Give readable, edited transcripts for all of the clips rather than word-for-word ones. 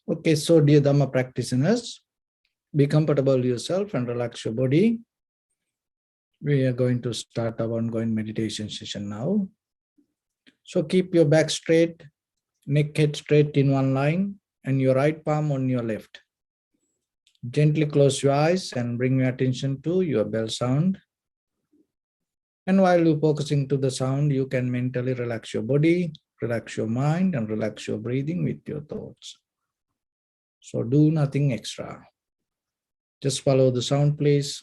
Okay, so dear Dhamma practitioners, be comfortable yourself and relax your body. We are going to start our ongoing meditation session now. So keep your back straight, neck head straight in one line, and your right palm on your left. Gently close your eyes and bring your attention to your bell sound. And while you're focusing to the sound, you can mentally relax your body, relax your mind, and relax your breathing with your thoughts. So do nothing extra. Just follow the sound, please.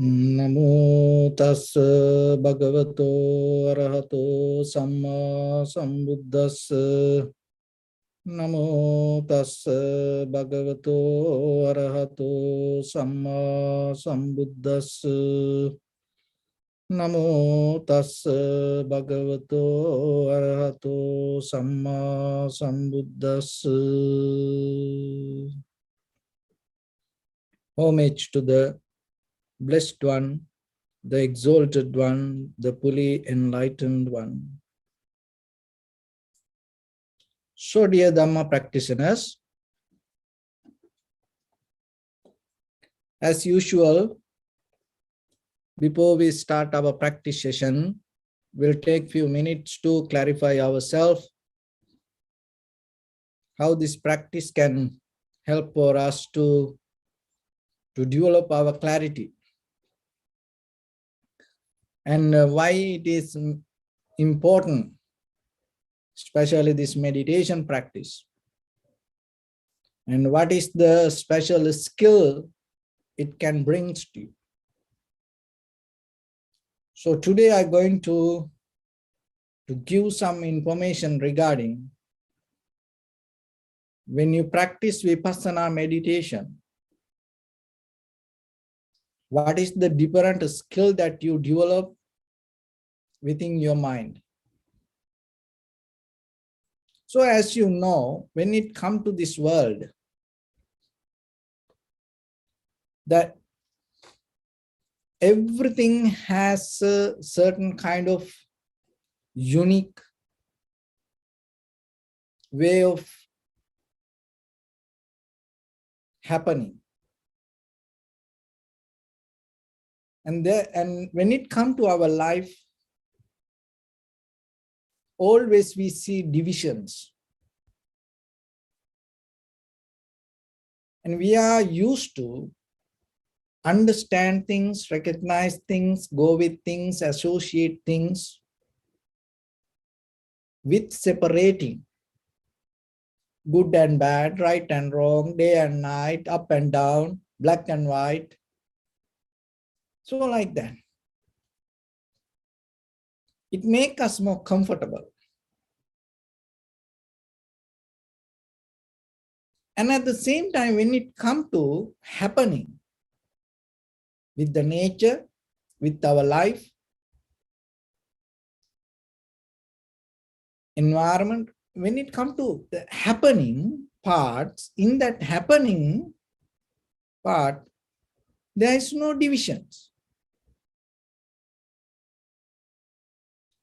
Namo tassa bhagavato arahato samma sambuddhassa. Namo tassa bhagavato arahato samma sambuddhassa. Namo tassa bhagavato arahato samma sambuddhassa. Homage to the Blessed One, the Exalted One, the fully enlightened One. So, dear Dhamma practitioners, as usual, before we start our practice session, we'll take few minutes to clarify ourselves, how this practice can help for us to develop our clarity, and why it is important, especially this meditation practice, and what is the special skill it can bring to you. So today I'm going to give some information regarding when you practice Vipassana meditation, what is the different skill that you develop within your mind. So as you know, when it comes to this world, that everything has a certain kind of unique way of happening. And when it comes to our life, always we see divisions. And we are used to understand things, recognize things, go with things, associate things with separating good and bad, right and wrong, day and night, up and down, black and white. So like that. It makes us more comfortable. And at the same time, when it comes to happening with the nature, with our life, environment, when it comes to the happening parts, in that happening part, there is no divisions.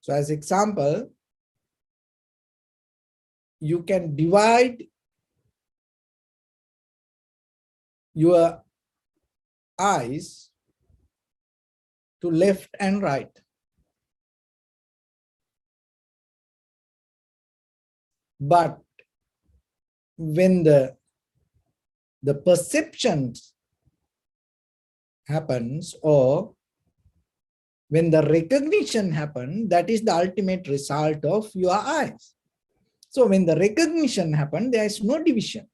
So as example, you can divide your eyes to left and right. But when the perception happens, or when the recognition happens, that is the ultimate result of your eyes. So when the recognition happens, there is no division.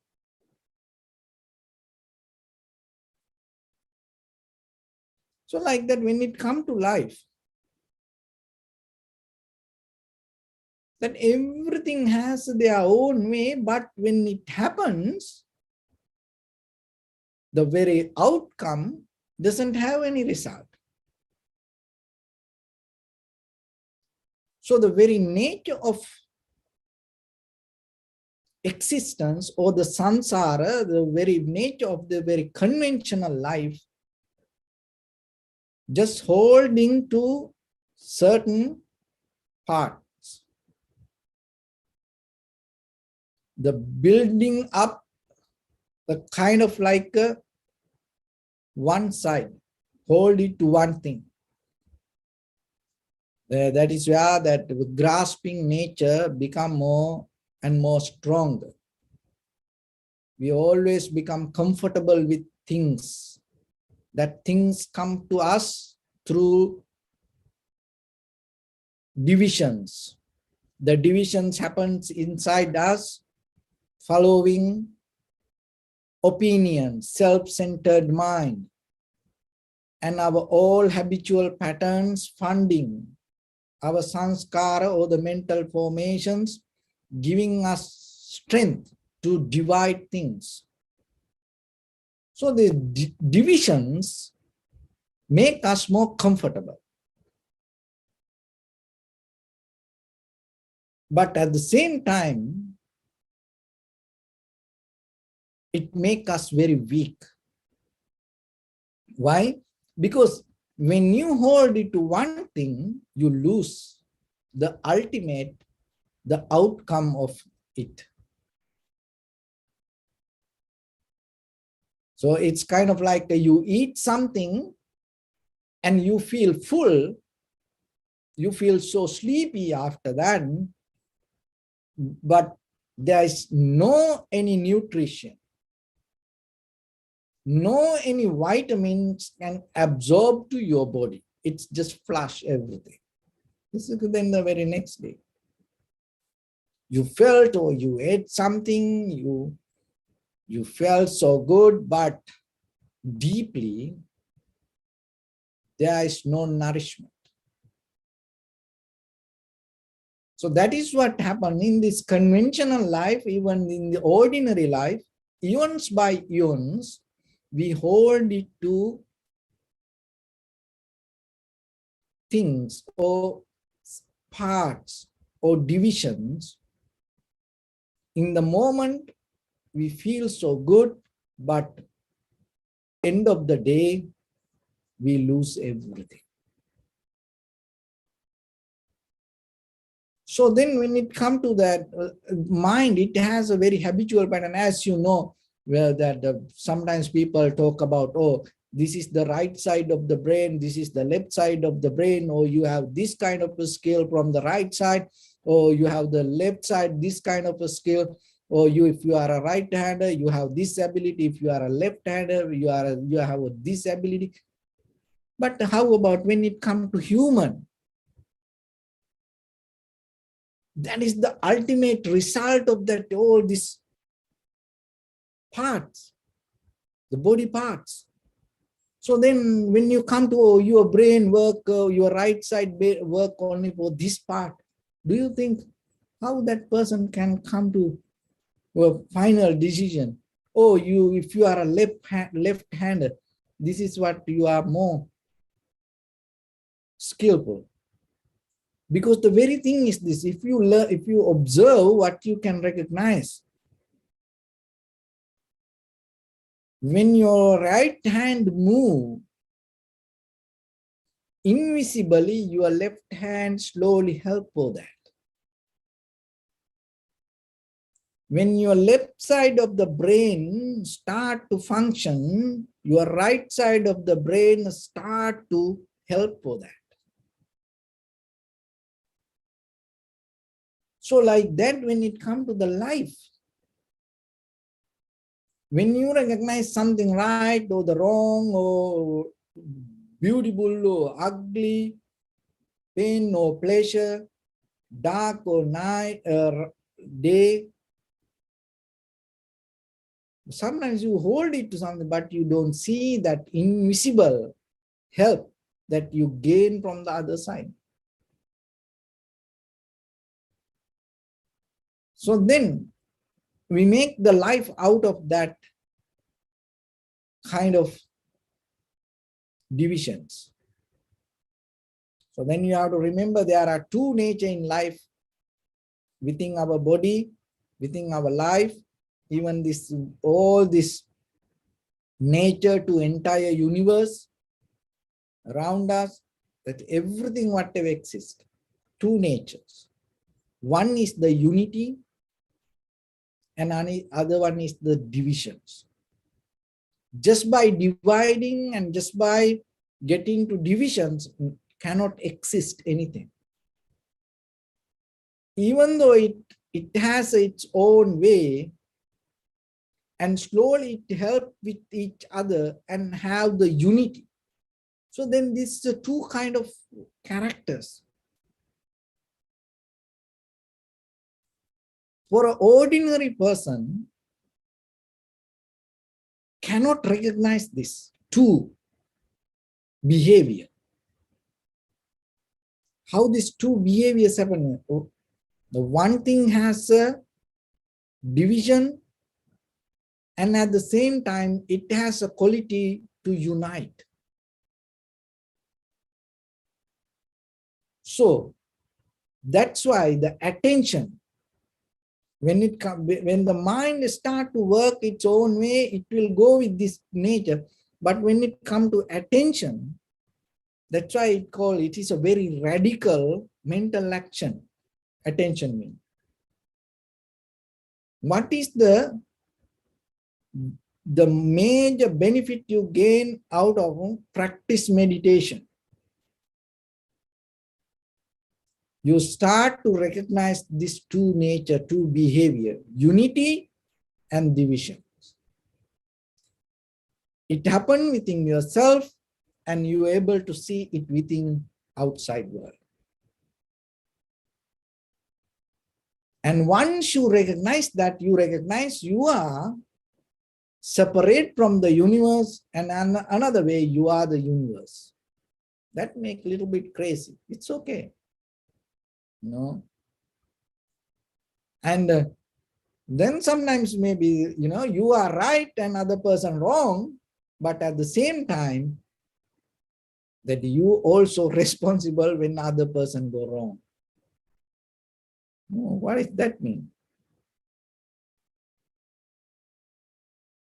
So like that, when it comes to life, that everything has their own way, but when it happens, the very outcome doesn't have any result. So the very nature of existence, or the samsara, the very nature of the very conventional life, just holding to certain parts, the building up the kind of like one side, hold it to one thing. That is where that grasping nature become more and more stronger. We always become comfortable with things, that things come to us through divisions. The divisions happens inside us following opinion, self-centered mind, and our all habitual patterns funding our sanskara, or the mental formations, giving us strength to divide things. So the divisions make us more comfortable. But at the same time, it makes us very weak. Why? Because when you hold it to one thing, you lose the ultimate, the outcome of it. So it's kind of like you eat something and you feel full, you feel so sleepy after that, but there is no any nutrition, no any vitamins can absorb to your body. It's just flush everything. This is then the very next day. You felt, or you ate something, you felt so good, but deeply there is no nourishment. So that is what happened in this conventional life, even in the ordinary life, eons by eons, we hold it to things or parts or divisions. In the moment, we feel so good, but end of the day, we lose everything. So then when it comes to that mind, it has a very habitual pattern, as you know, where that sometimes people talk about, oh, this is the right side of the brain, this is the left side of the brain, or you have this kind of a skill from the right side, or you have the left side, this kind of a skill, or if you are a right-hander, you have this ability, if you are a left-hander, you have this ability. But how about when it comes to human? That is the ultimate result of that, all these parts, the body parts. So then when you come to your brain work, your right side work only for this part, do you think how that person can come to a final decision? Oh, if you are a left-hander, this is what you are more skillful. Because the very thing is this, if you observe what you can recognize, when your right hand move, invisibly your left hand slowly help for that. When your left side of the brain start to function, your right side of the brain start to help for that. So like that, when it comes to the life, when you recognize something right or the wrong or beautiful or ugly, pain or pleasure, dark or night, day, sometimes you hold it to something, but you don't see that invisible help that you gain from the other side. So then we make the life out of that kind of divisions. So then you have to remember there are two natures in life, within our body, within our life, even this, all this nature to entire universe around us, that everything whatever exists, two natures. One is the unity and other one is the divisions. Just by dividing and just by getting to divisions cannot exist anything. Even though it has its own way, and slowly it helps with each other and have the unity. So then these are two kind of characters. For an ordinary person, cannot recognize this two behavior. How these two behaviors happen? The one thing has a division, and at the same time, it has a quality to unite. So that's why the attention, when the mind start to work its own way, it will go with this nature. But when it comes to attention, that's why it is a very radical mental action. Attention means. What is the major benefit you gain out of practice meditation? You start to recognize these two nature, two behavior, unity and division. It happens within yourself and you are able to see it within outside world. And once you recognize that, you recognize you are separate from the universe, and another way you are the universe. That makes a little bit crazy. It's okay. No. And then sometimes maybe, you are right and other person wrong, but at the same time, that you also responsible when other person go wrong. What does that mean?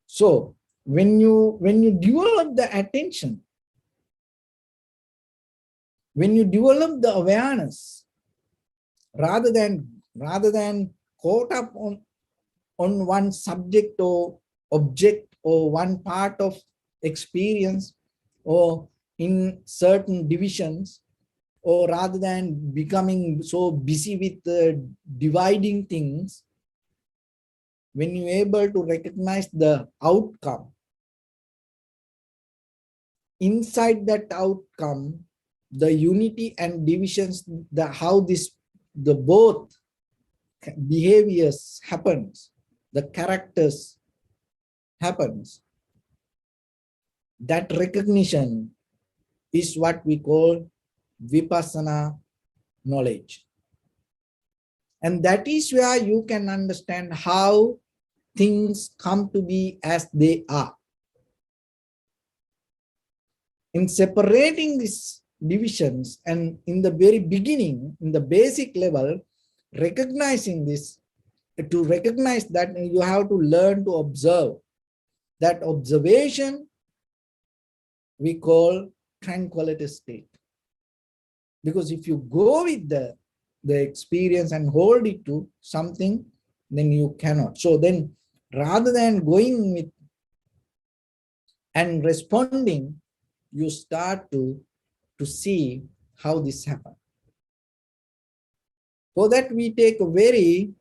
So when you develop the attention, when you develop the awareness, rather than caught up on one subject or object or one part of experience or in certain divisions, or rather than becoming so busy with dividing things, when you're able to recognize the outcome, inside that outcome, the unity and divisions, the both behaviors happens, the characters happens, that recognition is what we call vipassana knowledge. And that is where you can understand how things come to be as they are. In separating these divisions and in the very beginning, in the basic level, recognizing this, to recognize that you have to learn to observe. That observation we call tranquility state. Because if you go with the experience and hold it to something, then you cannot. So then rather than going with and responding, you start to see how this happens. For that, we take a very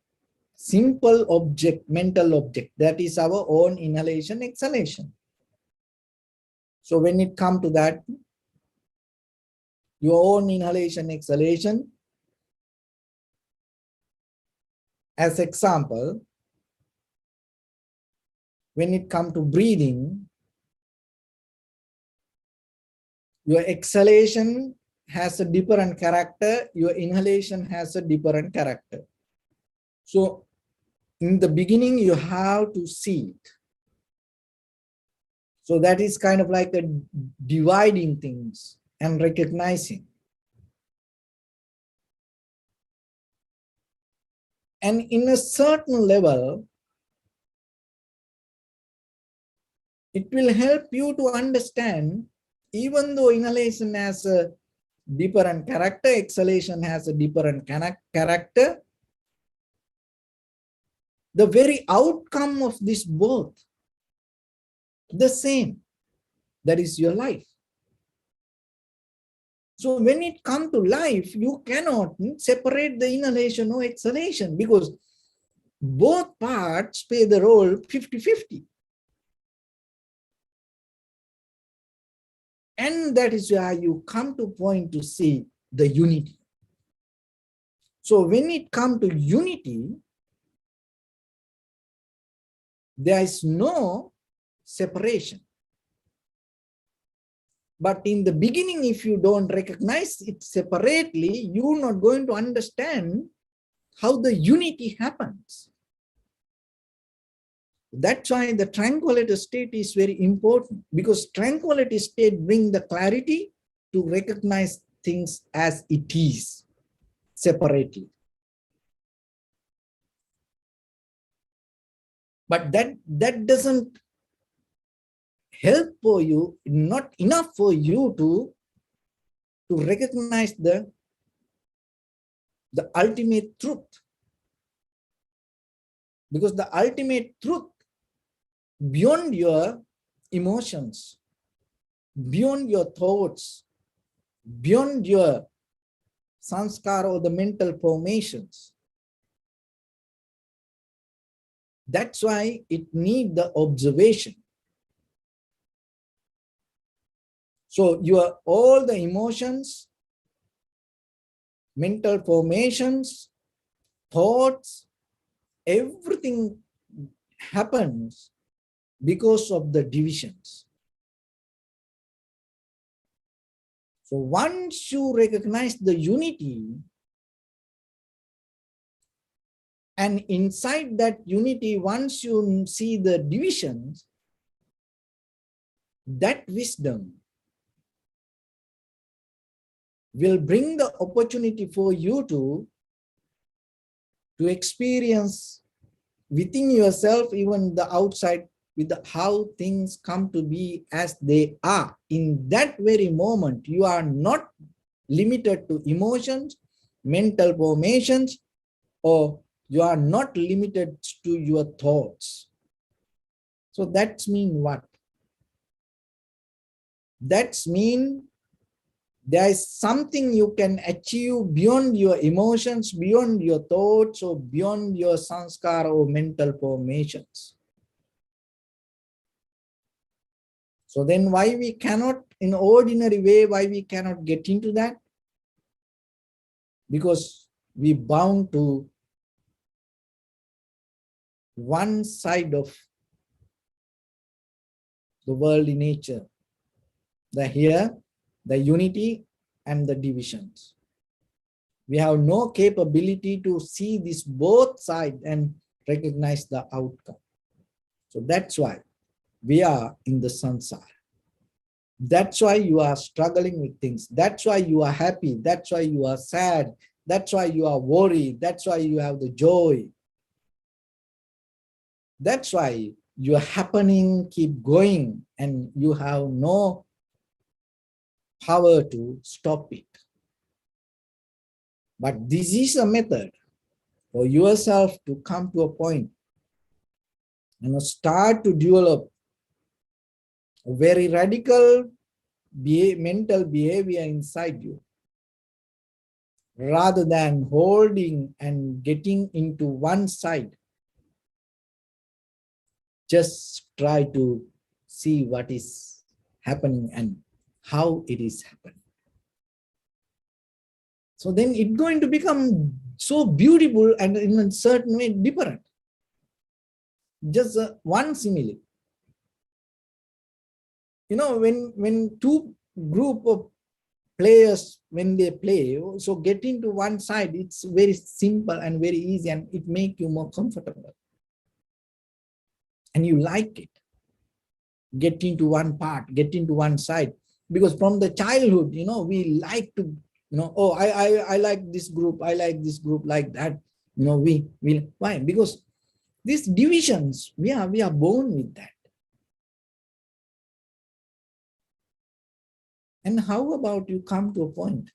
simple object, mental object, that is our own inhalation, exhalation. So when it comes to that, your own inhalation, exhalation, as example, when it comes to breathing, your exhalation has a different character, your inhalation has a different character. So in the beginning, you have to see it. So that is kind of like a dividing things and recognizing. And in a certain level, it will help you to understand, even though inhalation has a different character, exhalation has a different character, the very outcome of this both, the same, that is your life. So when it comes to life, you cannot separate the inhalation or exhalation, because both parts play the role 50-50. And that is why you come to point to see the unity. So when it comes to unity, there is no separation. But in the beginning, if you don't recognize it separately, you're not going to understand how the unity happens. That's why the tranquility state is very important, because tranquility state brings the clarity to recognize things as it is separately. But that doesn't help for you, not enough for you to recognize the ultimate truth. Because the ultimate truth, beyond your emotions, beyond your thoughts, beyond your sanskara or the mental formations. That's why it needs the observation. So all the emotions, mental formations, thoughts, everything happens because of the divisions. So once you recognize the unity, and inside that unity, once you see the divisions, that wisdom will bring the opportunity for you to experience within yourself, even the outside, with how things come to be as they are. In that very moment, you are not limited to emotions, mental formations, or you are not limited to your thoughts. So that's mean what? That's mean there is something you can achieve beyond your emotions, beyond your thoughts, or beyond your sanskara or mental formations. So then why we cannot, in ordinary way, why we cannot get into that? Because we bound to one side of the worldly nature, the unity and the divisions. We have no capability to see this both sides and recognize the outcome. So that's why we are in the samsara. That's why you are struggling with things. That's why you are happy. That's why you are sad. That's why you are worried. That's why you have the joy. That's why your happening keep going and you have no power to stop it. But this is a method for yourself to come to a point and start to develop a very radical mental behavior inside you. rather than holding and getting into one side. Just try to see what is happening and how it is happening. So then it's going to become so beautiful and in a certain way different. Just one simile. You know, when two group of players, when they play, so get into one side, it's very simple and very easy, and it make you more comfortable. And you like it. Get into one part, get into one side. Because from the childhood, you know, we like to, you know, oh, I like this group, I like this group, like that. You know, we why? Because these divisions, we are born with that. And how about you come to a point,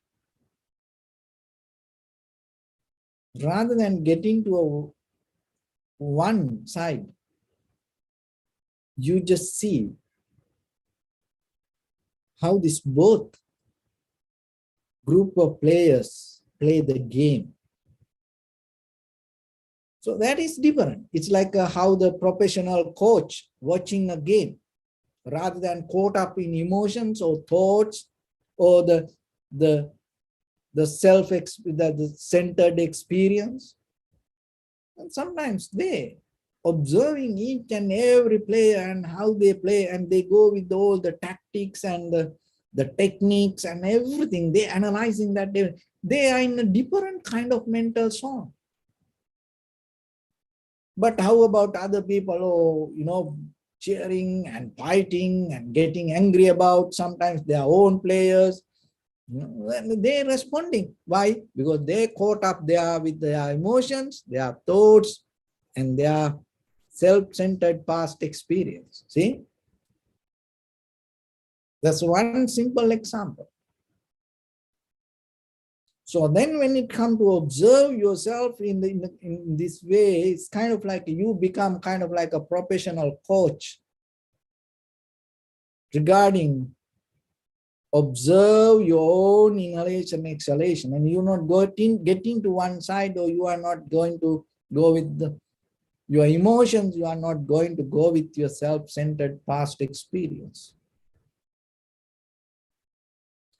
rather than getting to a one side, you just see how this both group of players play the game. So that is different. It's like how the professional coach watching a game, rather than caught up in emotions or thoughts or the self-centered experience. And sometimes they observing each and every player and how they play, and they go with all the tactics and the techniques and everything. They analyzing that. They are in a different kind of mental zone. But how about other people who, you know, cheering and fighting and getting angry about sometimes their own players? They're responding. Why? Because they caught up there with their emotions, their thoughts, and their self-centered past experience. See? That's one simple example. So then when it comes to observe yourself in this way, it's kind of like you become kind of like a professional coach regarding observe your own inhalation and exhalation, and you're not getting to one side, or you are not going to go with your emotions, you are not going to go with your self-centered past experience.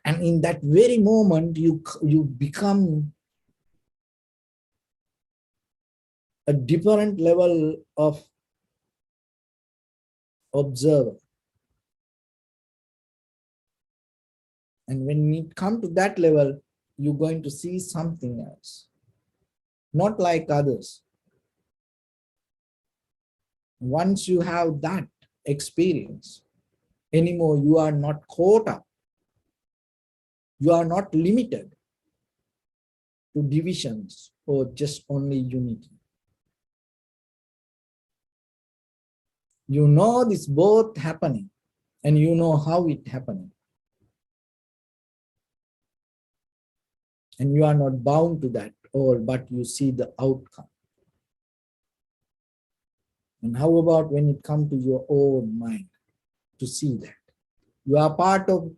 And in that very moment, you become a different level of observer. And when you come to that level, you're going to see something else, not like others. Once you have that experience, anymore you are not caught up. You are not limited to divisions or just only unity. You know this both happening, and you know how it happening. And you are not bound to that all, but you see the outcome. And how about when it comes to your own mind, to see that you are part of,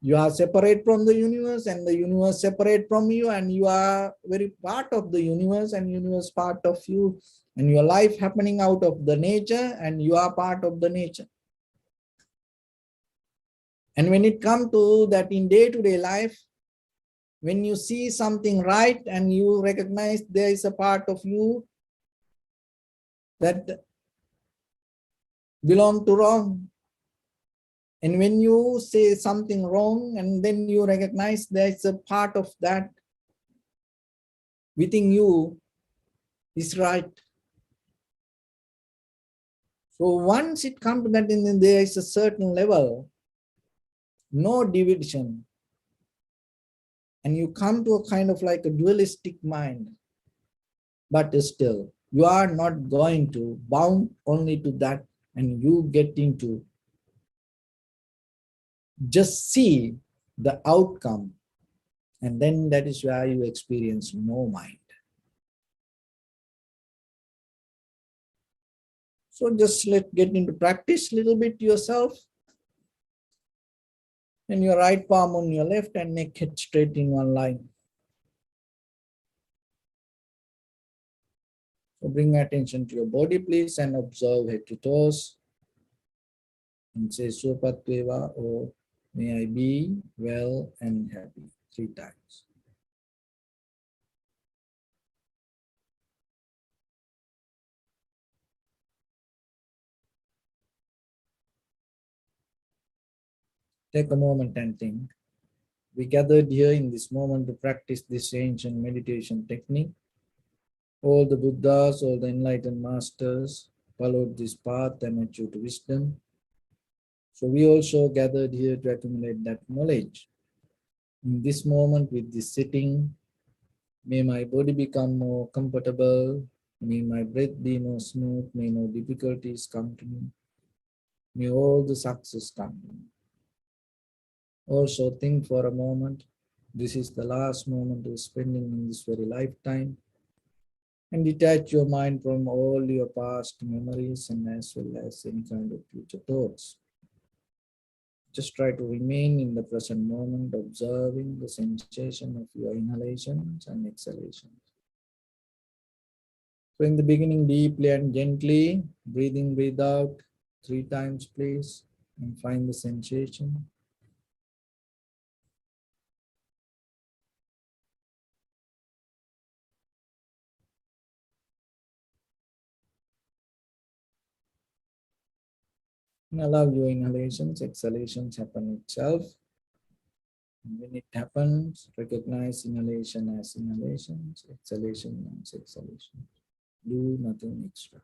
you are separate from the universe, and the universe separate from you, and you are very part of the universe, and universe part of you, and your life happening out of the nature, and you are part of the nature. And when it comes to that in day-to-day life, when you see something right and you recognize there is a part of you that belong to wrong, and when you say something wrong and then you recognize there is a part of that within you is right. So once it comes to that, then there is a certain level, no division, and you come to a kind of like a dualistic mind, but still you are not going to bound only to that, and you get into just see the outcome, and then that is where you experience no mind. So just let's get into practice a little bit yourself. And your right palm on your left and neck head straight in one line. So bring attention to your body, please, and observe head to toes. And say Supatveva or may I be well and happy 3 times. Take a moment and think. We gathered here in this moment to practice this ancient meditation technique. All the Buddhas, all the enlightened masters followed this path and achieved wisdom. So we also gathered here to accumulate that knowledge. In this moment with this sitting, may my body become more comfortable. May my breath be more smooth. May no difficulties come to me. May all the success come to me. Also think for a moment, this is the last moment you're spending in this very lifetime. And detach your mind from all your past memories and as well as any kind of future thoughts. Just try to remain in the present moment, observing the sensation of your inhalations and exhalations. So in the beginning, deeply and gently, breathe in, breathe out 3 times, please, and find the sensation. And allow your inhalations, exhalations happen itself. And when it happens, recognize inhalation as inhalations, exhalation as exhalation. Do nothing extra.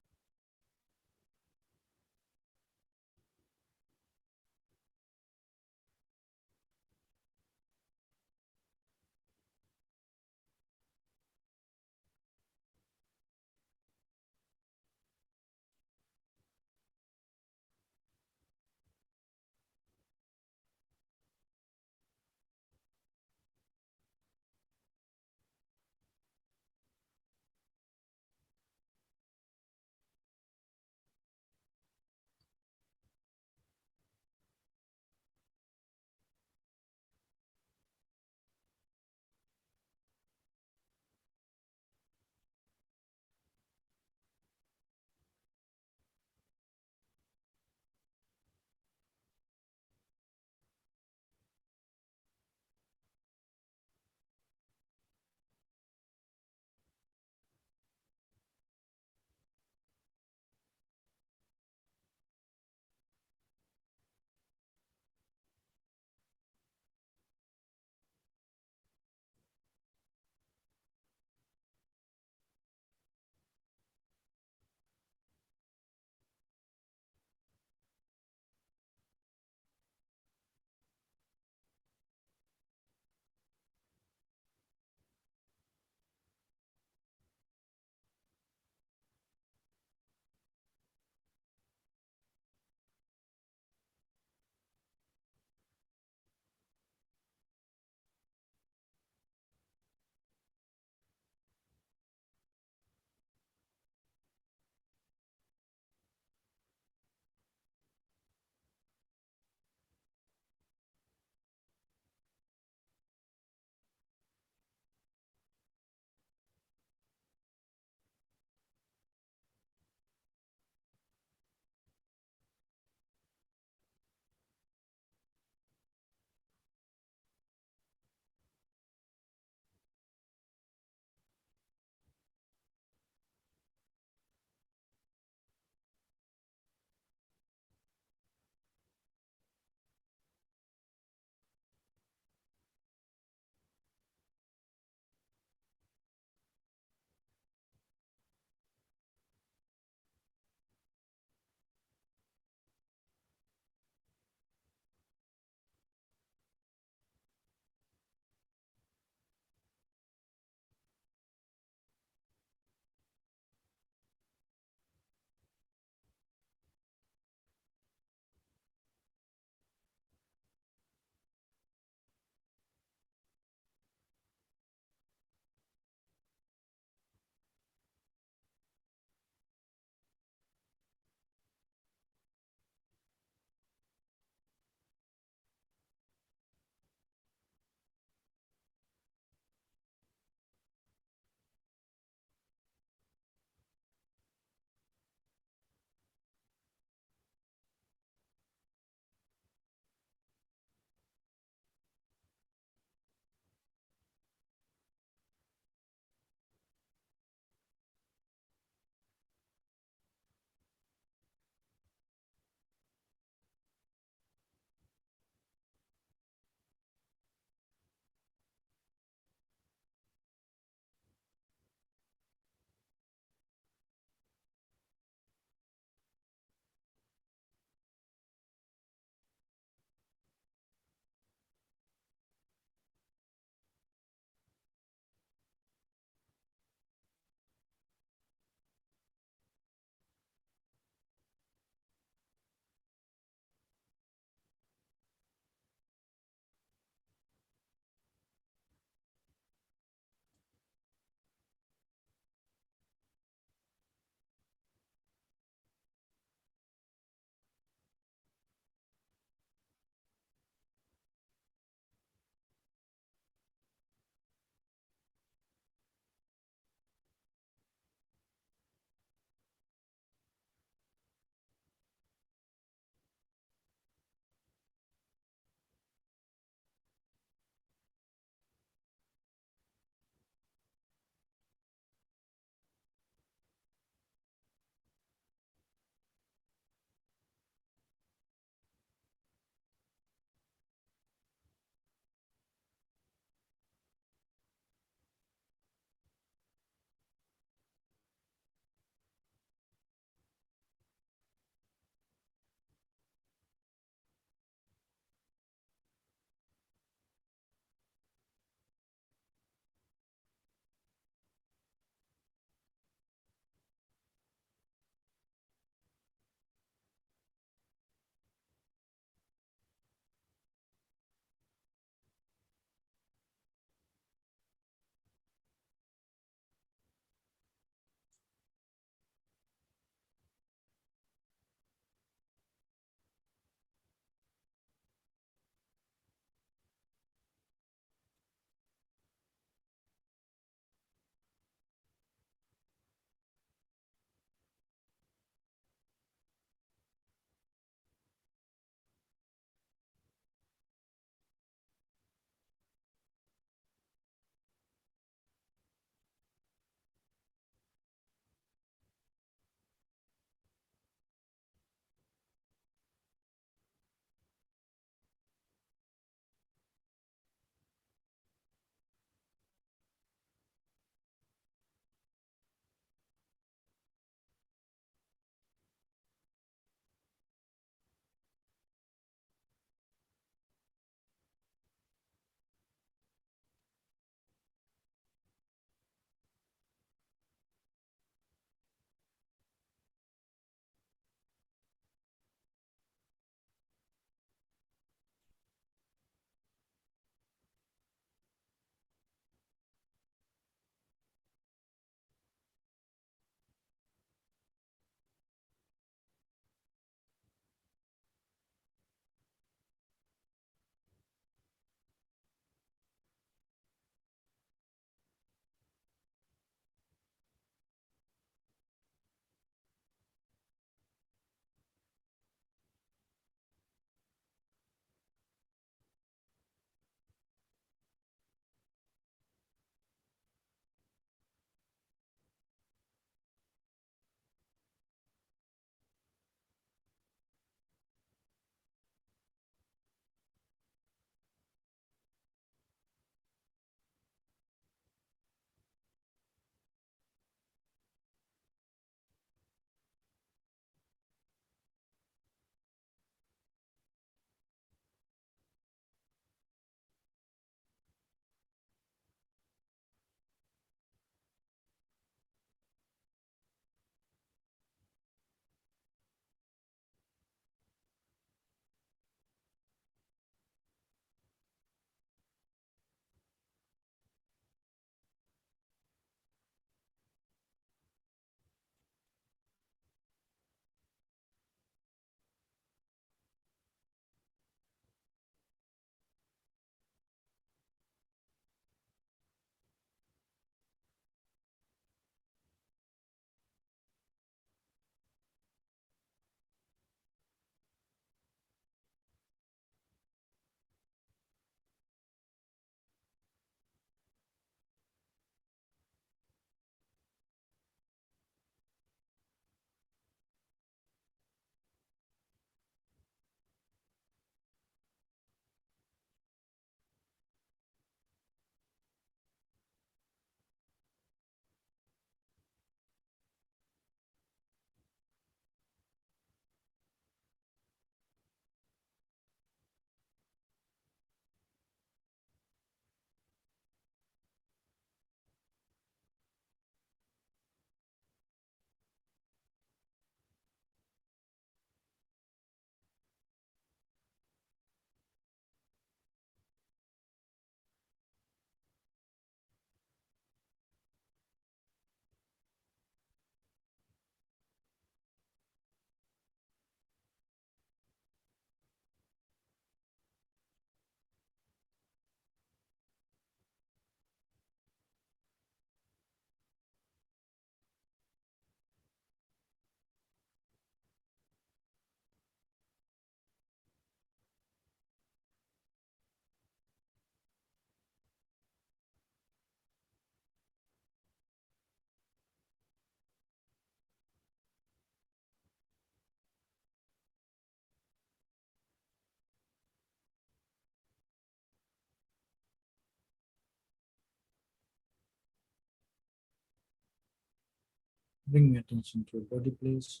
Bring attention to your body, please.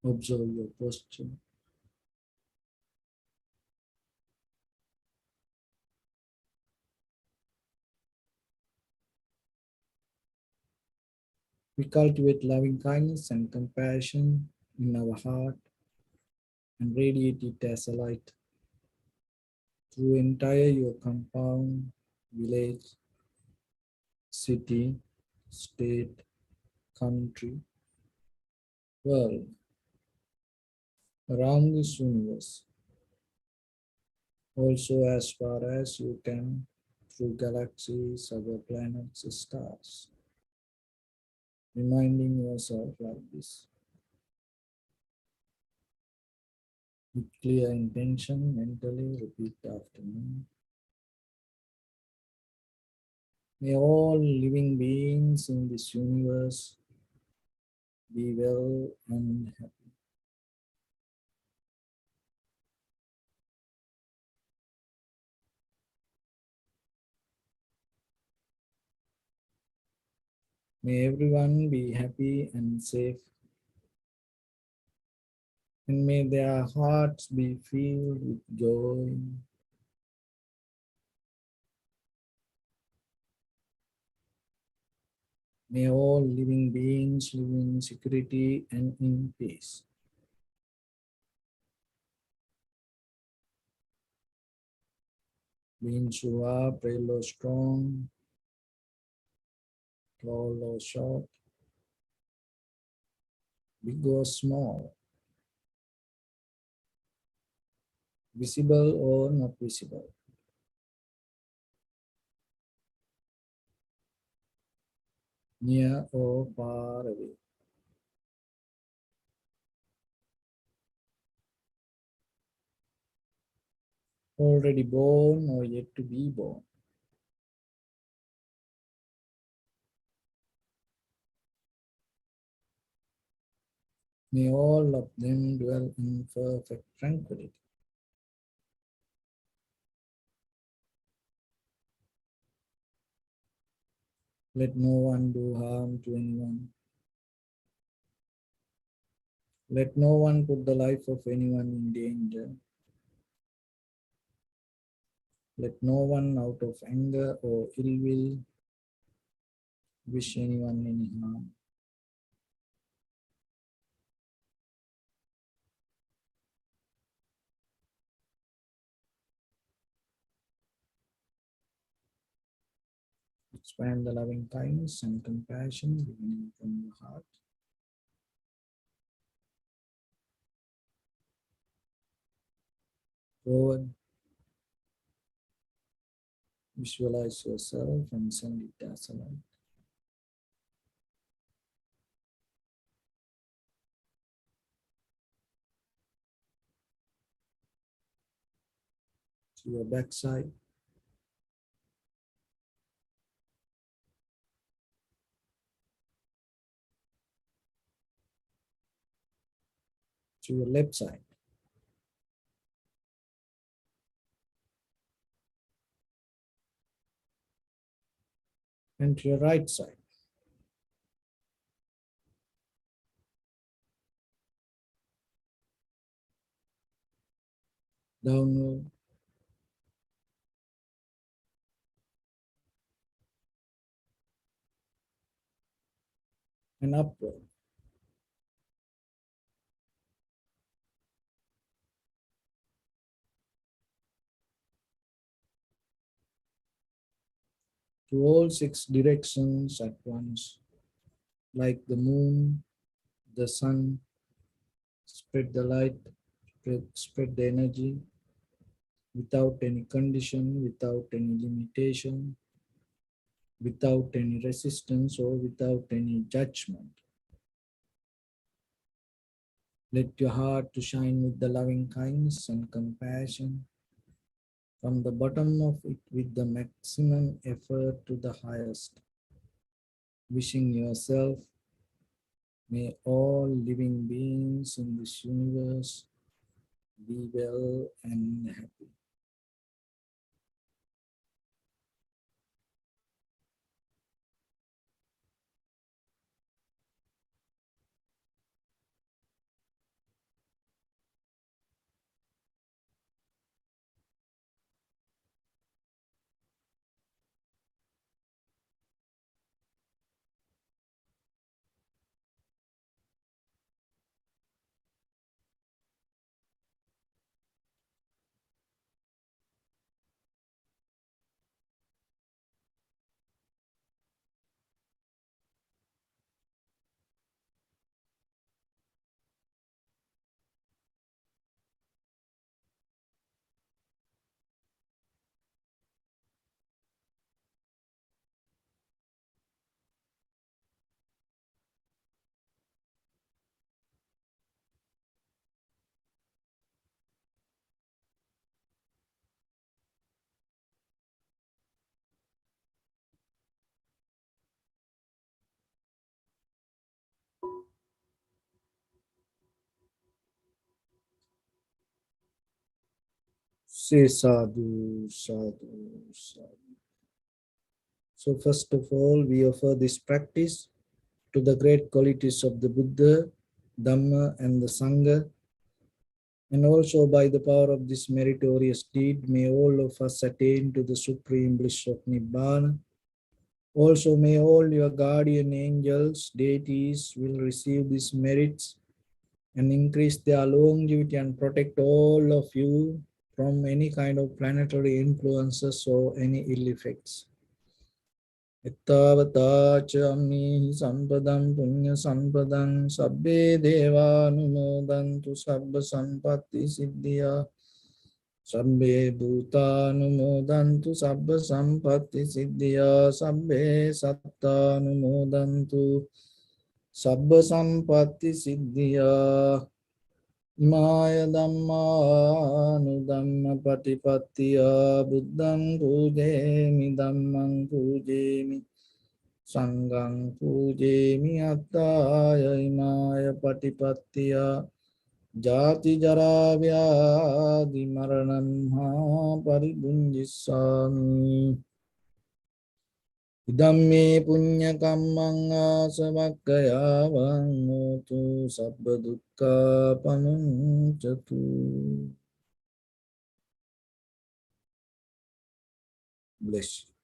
Observe your posture. We cultivate loving kindness and compassion in our heart and radiate it as a light through entire your compound, village, city, state, country, world, around this universe, also as far as you can through galaxies, other planets, stars, reminding yourself like this. With clear intention, mentally repeat after me. May all living beings in this universe be well and happy. May everyone be happy and safe, and may their hearts be filled with joy. May all living beings live in security and in peace. Beings who are frail or strong, tall or short, big or small, visible or not visible, near or far away, already born or yet to be born. May all of them dwell in perfect tranquility. Let no one do harm to anyone. Let no one put the life of anyone in danger. Let no one out of anger or ill will wish anyone any harm. Expand the loving kindness and compassion beginning from your heart. Forward, visualize yourself and send it as a light. To your backside, to your left side, and to your right side. Downward and upward. To all six directions at once, like the moon, the sun, spread the light, spread the energy without any condition, without any limitation, without any resistance or without any judgment. Let your heart to shine with the loving kindness and compassion from the bottom of it with the maximum effort to the highest. Wishing yourself, may all living beings in this universe be well and happy. Say sadhu, sadhu, sadhu. So first of all, we offer this practice to the great qualities of the Buddha, Dhamma, and the Sangha. And also by the power of this meritorious deed, may all of us attain to the supreme bliss of Nibbana. Also may all your guardian angels, deities will receive these merits and increase their longevity and protect all of you from any kind of planetary influences or any ill effects. Ittavata ammi sampadam punya sampadam sabbe deva numodantu sabba sampatti siddhya sabbe bhuta numodantu sabba sampatti siddhya sabbe satta numodantu sabba sampatti siddhya Imaya Dhamma Nudhamma Patipattiya Buddhang Pujemi Dhammang Pujemi Sanghang Pujemi Attaya Imaya Patipattiya Jati Jara Vyadi Maranam Ha Paribunjissami Idamme punya kammang asavakkaya vangotu sabba dukkha pamuncatu. Bless you.